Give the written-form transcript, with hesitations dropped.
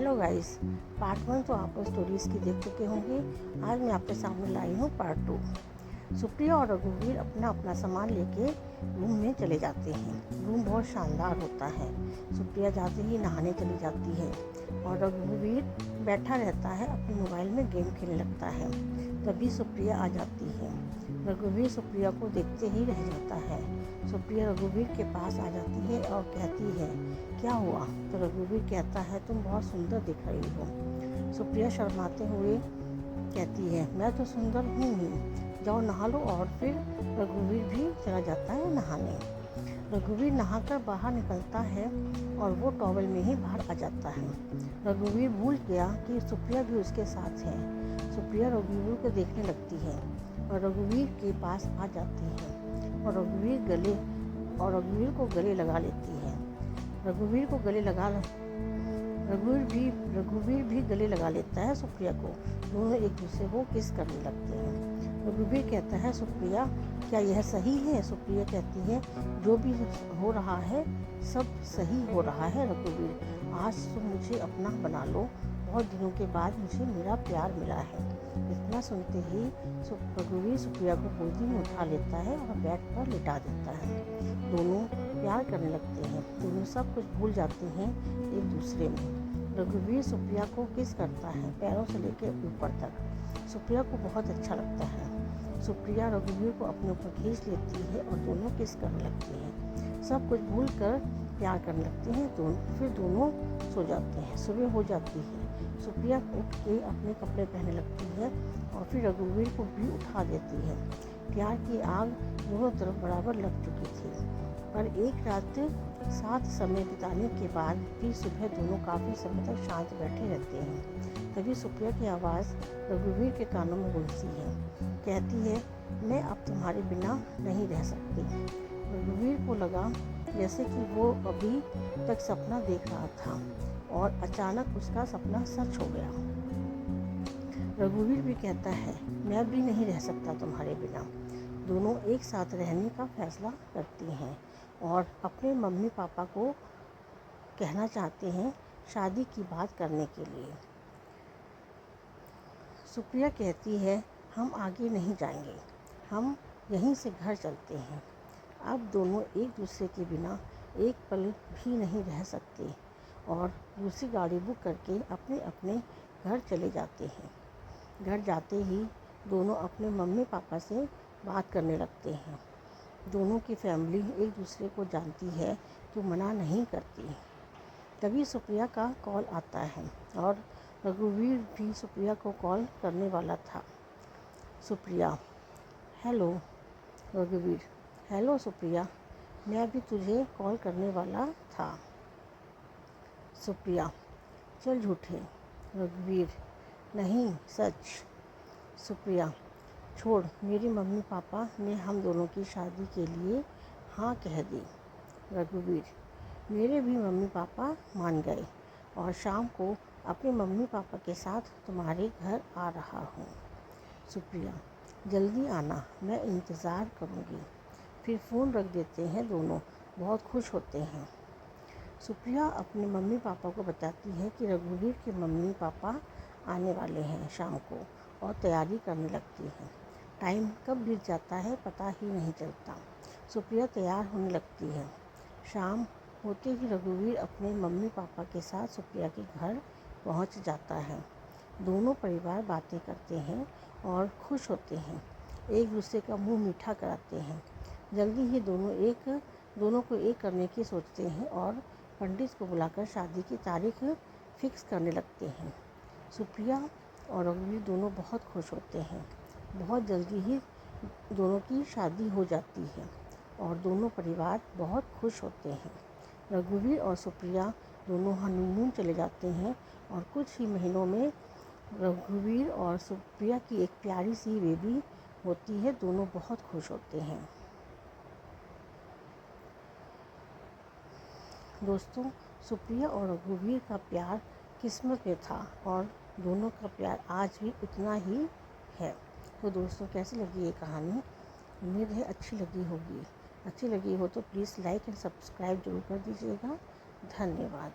Hello guys, part 1 तो आप stories की देख चुके होंगे। आज मैं आपके सामने लाई हूँ पार्ट 2। सुप्रिया और रघुवीर अपना अपना सामान लेके रूम में चले जाते हैं। रूम बहुत शानदार होता है। सुप्रिया जाते ही नहाने चली जाती है और रघुवीर बैठा रहता है, अपने मोबाइल में गेम खेलने लगता है। तभी सुप्रिया आ जाती है। रघुवीर सुप्रिया को देखते ही रह जाता है। सुप्रिया रघुवीर के पास आ जाती है और कहती है, क्या हुआ? तो रघुवीर कहता है, तुम बहुत सुंदर दिख रही हो। सुप्रिया शर्माते हुए कहती है, मैं तो सुंदर हूँ ही, जाओ नहा लो। और फिर रघुवीर भी चला जाता है नहाने। रघुवीर नहाकर बाहर निकलता है और वो टॉवल में ही बाहर आ जाता है। रघुवीर भूल गया कि सुप्रिया भी उसके साथ है। सुप्रिया रघुवीर को देखने लगती है और रघुवीर के पास आ जाती है और रघुवीर को गले लगा लेती है। रघुवीर भी गले लगा लेता है सुप्रिया को। दोनों एक दूसरे को किस करने लगते हैं। रघुवीर कहता है, सुप्रिया क्या यह सही है? सुप्रिया कहती है, जो भी हो रहा है सब सही हो रहा है रघुवीर, आज तुम मुझे अपना बना लो। बहुत दिनों के बाद मुझे मेरा प्यार मिला है। इतना सुनते ही रघुवीर सुप्रिया को गोदी में उठा लेता है और बेड पर लिटा देता है। दोनों प्यार करने लगते हैं। दोनों सब कुछ भूल जाते हैं एक दूसरे में। रघुवीर सुप्रिया को किस करता है, पैरों से लेकर ऊपर तक। सुप्रिया को बहुत अच्छा लगता है। सुप्रिया रघुवीर को अपने ऊपर खींच लेती है और दोनों किस करने लगते हैं। सब कुछ भूल कर प्यार करने लगते हैं। फिर दोनों सो जाते हैं। सुबह हो जाती है। सुप्रिया उठ के अपने कपड़े पहनने लगती है और फिर रघुवीर को भी उठा देती है। प्यार की आग दोनों तरफ बराबर लग चुकी थी। पर एक रात साथ समय बिताने के बाद भी सुबह दोनों काफ़ी समय तक शांत बैठे रहते हैं। तभी सुप्रिया की आवाज़ रघुवीर के कानों में गूंजती है। कहती है, मैं अब तुम्हारे बिना नहीं रह सकती। रघुवीर को लगा जैसे कि वो अभी तक सपना देख रहा था और अचानक उसका सपना सच हो गया। रघुवीर भी कहता है, मैं भी नहीं रह सकता तुम्हारे बिना। दोनों एक साथ रहने का फैसला करती हैं और अपने मम्मी पापा को कहना चाहते हैं शादी की बात करने के लिए। सुप्रिया कहती है, हम आगे नहीं जाएंगे, हम यहीं से घर चलते हैं। अब दोनों एक दूसरे के बिना एक पल भी नहीं रह सकते और दूसरी गाड़ी बुक करके अपने अपने घर चले जाते हैं। घर जाते ही दोनों अपने मम्मी पापा से बात करने लगते हैं। दोनों की फैमिली एक दूसरे को जानती है तो मना नहीं करती। तभी सुप्रिया का कॉल आता है और रघुवीर भी सुप्रिया को कॉल करने वाला था। सुप्रिया, हेलो। रघुवीर, हेलो सुप्रिया, मैं भी तुझे कॉल करने वाला था। सुप्रिया, चल झूठे। रघुवीर, नहीं सच। सुप्रिया, छोड़, मेरे मम्मी पापा ने हम दोनों की शादी के लिए हाँ कह दी। रघुवीर, मेरे भी मम्मी पापा मान गए और शाम को अपने मम्मी पापा के साथ तुम्हारे घर आ रहा हूँ। सुप्रिया, जल्दी आना, मैं इंतज़ार करूँगी। फिर फ़ोन रख देते हैं। दोनों बहुत खुश होते हैं। सुप्रिया अपने मम्मी पापा को बताती है कि रघुवीर के मम्मी पापा आने वाले हैं शाम को और तैयारी करने लगती है। टाइम कब बीत जाता है पता ही नहीं चलता। सुप्रिया तैयार होने लगती है। शाम होते ही रघुवीर अपने मम्मी पापा के साथ सुप्रिया के घर पहुंच जाता है। दोनों परिवार बातें करते हैं और खुश होते हैं। एक दूसरे का मुंह मीठा कराते हैं। जल्दी ही दोनों को एक करने की सोचते हैं और पंडित को बुलाकर शादी की तारीख फिक्स करने लगते हैं। सुप्रिया और रघुवीर दोनों बहुत खुश होते हैं। बहुत जल्दी ही दोनों की शादी हो जाती है और दोनों परिवार बहुत खुश होते हैं। रघुवीर और सुप्रिया दोनों हनीमून चले जाते हैं और कुछ ही महीनों में रघुवीर और सुप्रिया की एक प्यारी सी बेबी होती है। दोनों बहुत खुश होते हैं। दोस्तों, सुप्रिया और रघुवीर का प्यार किस्मत में था और दोनों का प्यार आज भी उतना ही है। तो दोस्तों, कैसी लगी ये कहानी? उम्मीद है अच्छी लगी होगी। अच्छी लगी हो तो प्लीज़ लाइक एंड सब्सक्राइब जरूर कर दीजिएगा। धन्यवाद।